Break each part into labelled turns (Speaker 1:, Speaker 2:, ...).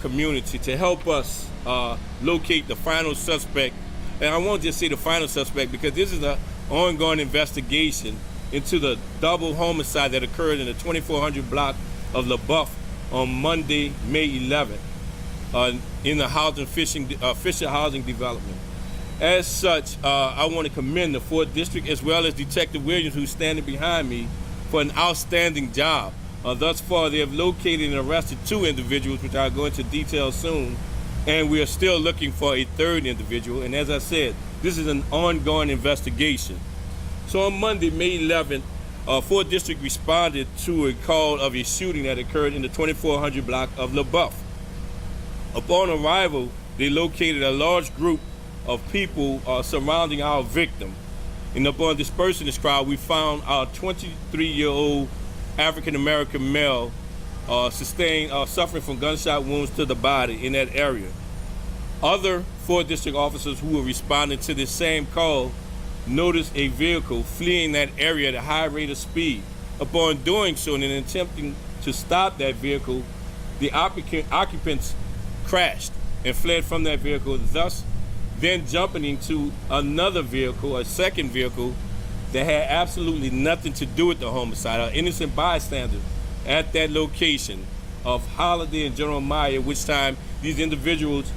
Speaker 1: community to help us locate the final suspect. And I won't just say the final suspect because this is an ongoing investigation into the double homicide that occurred in the 2400 block of LaBeouf on Monday, May 11th, in the Fisher Housing Development. As such, I want to commend the 4th District as well as Detective Williams, who's standing behind me, for an outstanding job. Thus far, they have located and arrested 2 individuals, which I'll go into detail soon, and we are still looking for a 3rd individual. And as I said, this is an ongoing investigation. So on Monday, May 11th, 4th District responded to a call of a shooting that occurred in the 2400 block of LaBeouf. Upon arrival, they located a large group of people surrounding our victim. And upon dispersing this crowd, we found our 23-year-old African-American male suffering from gunshot wounds to the body in that area. Other 4th District officers who were responding to this same call noticed a vehicle fleeing that area at a high rate of speed. Upon doing so and in attempting to stop that vehicle, the occupants crashed and fled from that vehicle, thus then jumping into another vehicle, a second vehicle, that had absolutely nothing to do with the homicide, an innocent bystander at that location of Holiday and General Meyer, which time these individuals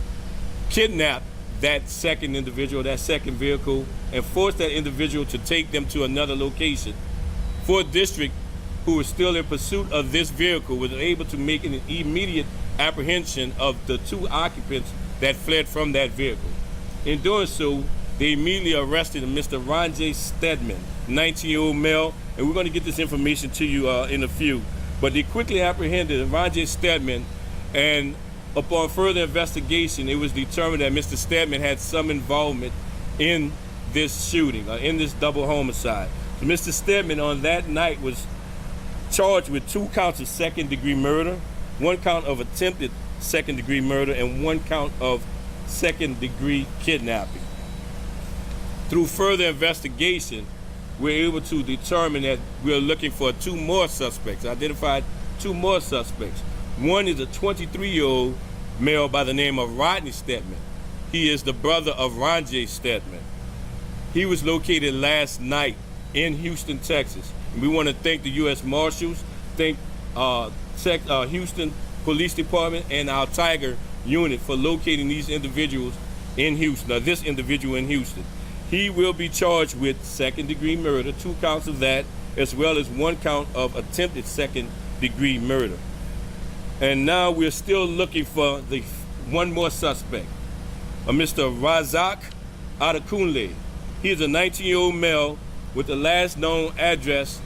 Speaker 1: kidnapped that second individual, that second vehicle, and forced that individual to take them to another location. 4th District, who was still in pursuit of this vehicle, was able to make an immediate apprehension of the 2 occupants that fled from that vehicle. In doing so, they immediately arrested Mr. Ron J. Stedman, 19-year-old male, and we're going to get this information to you in a few. But they quickly apprehended Ron J. Stedman, and upon further investigation, it was determined that Mr. Stedman had some involvement in this shooting, in this double homicide. So Mr. Stedman on that night was charged with 2 counts of second-degree murder, 1 count of attempted second-degree murder, and 1 count of second-degree kidnapping. Through further investigation, we're able to determine that we're looking for 2 more suspects, identified 2 more suspects. One is a 23-year-old male by the name of Rodney Stedman. He is the brother of Ron J. Stedman. He was located last night in Houston, Texas. And we want to thank the U.S. Marshals, thank Houston Police Department and our Tiger unit for locating these individuals in Houston, this individual in Houston. He will be charged with second-degree murder, 2 counts of that, as well as 1 count of attempted second-degree murder. And now we're still looking for the 1 more suspect, Mr. Razak Adekunle. He is a 19-year-old male with the last known address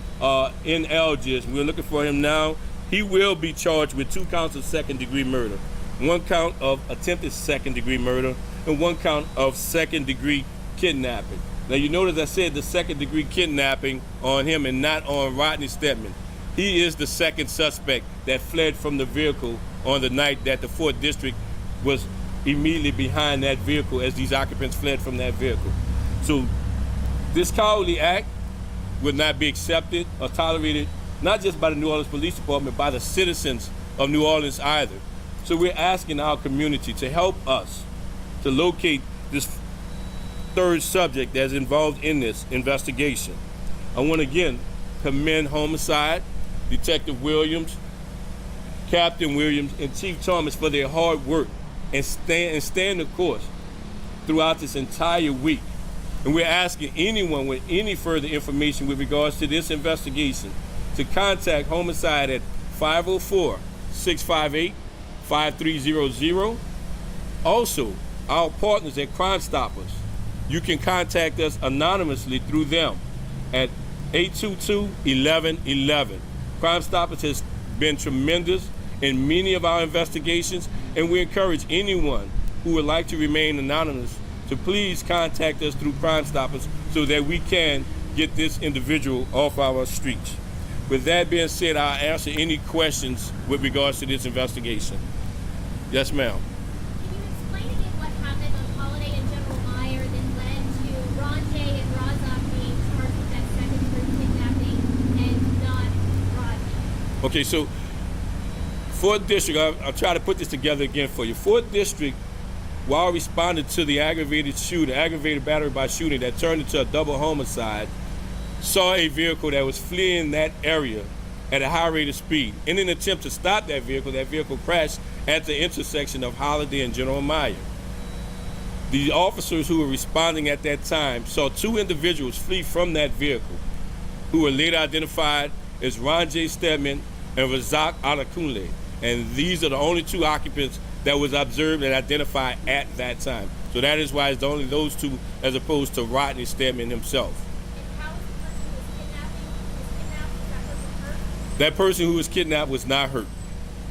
Speaker 1: in Algiers. We're looking for him now. He will be charged with 2 counts of second-degree murder, 1 count of attempted second-degree murder, and 1 count of second-degree kidnapping. Now you notice I said the second-degree kidnapping on him and not on Rodney Stedman. He is the second suspect that fled from the vehicle on the night that the 4th District was immediately behind that vehicle as these occupants fled from that vehicle. So this cowardly act would not be accepted or tolerated, not just by the New Orleans Police Department, by the citizens of New Orleans either. So we're asking our community to help us to locate this 3rd subject that's involved in this investigation. I want to again commend Homicide, Detective Williams, Captain Williams, and Chief Thomas for their hard work and stand the course throughout this entire week. And we're asking anyone with any further information with regards to this investigation to contact Homicide at 504-658-5300. Also, our partners at Crime Stoppers, you can contact us anonymously through them at 822-1111. Crime Stoppers has been tremendous in many of our investigations, and we encourage anyone who would like to remain anonymous to please contact us through Crime Stoppers so that we can get this individual off our streets. With that being said, I'll answer any questions with regards to this investigation. Yes, ma'am.
Speaker 2: Can you explain again what happened on Holiday and General Meyer that led to Ron J. and Razak being charged with that second-degree kidnapping and not Rodney?
Speaker 1: Okay, so 4th District, I'll try to put this together again for you. 4th District, while responding to the aggravated battery by shooting that turned into a double homicide, saw a vehicle that was fleeing that area at a high rate of speed. In an attempt to stop that vehicle crashed at the intersection of Holiday and General Meyer. The officers who were responding at that time saw 2 individuals flee from that vehicle, who were later identified as Ron J. Stedman and Razak Alakunle. And these are the only 2 occupants that was observed and identified at that time. So that is why it's only those 2 as opposed to Rodney Stedman himself.
Speaker 2: And how was the person who was kidnapped? Was
Speaker 1: That person who was kidnapped was not hurt.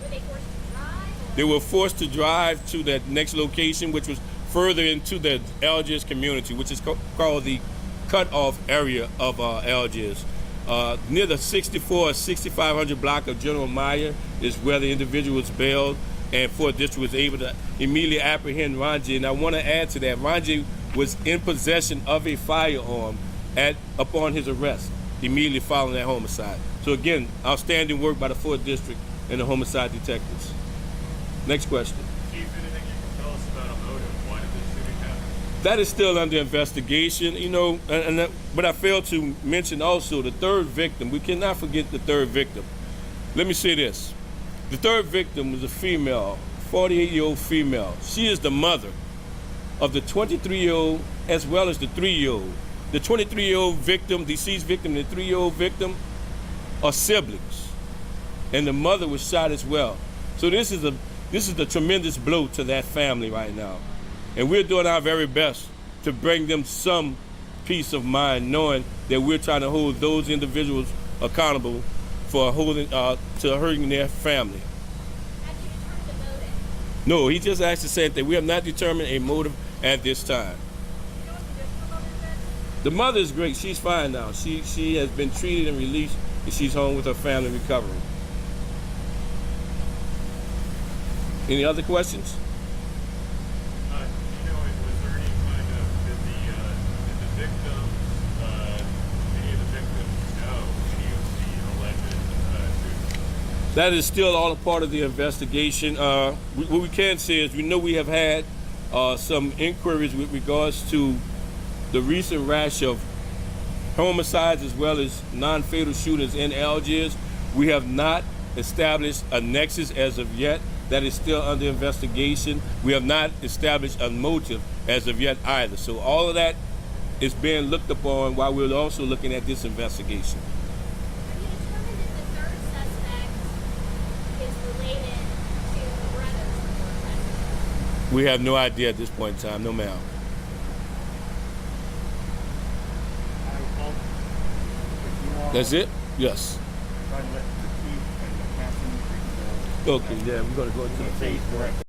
Speaker 2: Were they forced to drive? Or?
Speaker 1: They were forced to drive to that next location, which was further into the Algiers community, which is called the cut-off area of Algiers. Near the 6500 block of General Meyer is where the individual was bailed, and 4th District was able to immediately apprehend Ronjay. And I want to add to that, Ronjay was in possession of a firearm upon his arrest, immediately following that homicide. So again, outstanding work by the 4th District and the homicide detectives. Next question.
Speaker 3: Chief, anything you can tell us about a motive? Why did this shooting happen?
Speaker 1: That is still under investigation, you know, but I failed to mention also the 3rd victim. We cannot forget the 3rd victim. Let me say this. The 3rd victim was a female, 48-year-old female. She is the mother of the 23-year-old as well as the 3-year-old. The 23-year-old victim, deceased victim, and the 3-year-old victim are siblings. And the mother was shot as well. So this is a tremendous blow to that family right now. And we're doing our very best to bring them some peace of mind, knowing that we're trying to hold those individuals accountable for hurting their family.
Speaker 2: Have you determined the motive?
Speaker 1: No, he just asked the same thing. We have not determined a motive at this time.
Speaker 2: You know what the additional motive is?
Speaker 1: The mother is great. She's fine now. She has been treated and released, and she's home with her family recovering. Any other questions?
Speaker 3: You know, was there any kind of, did the victims, any of the victims know any of the alleged shooters?
Speaker 1: That is still all a part of the investigation. What we can say is we know we have had some inquiries with regards to the recent rash of homicides as well as non-fatal shootings in Algiers. We have not established a nexus as of yet. That is still under investigation. We have not established a motive as of yet either. So all of that is being looked upon while we're also looking at this investigation.
Speaker 2: Have you determined if the 3rd suspect is related to the brothers who were arrested?
Speaker 1: We have no idea at this point in time, no ma'am. That's it? Yes. Okay, yeah, we're gonna go to the phase 1.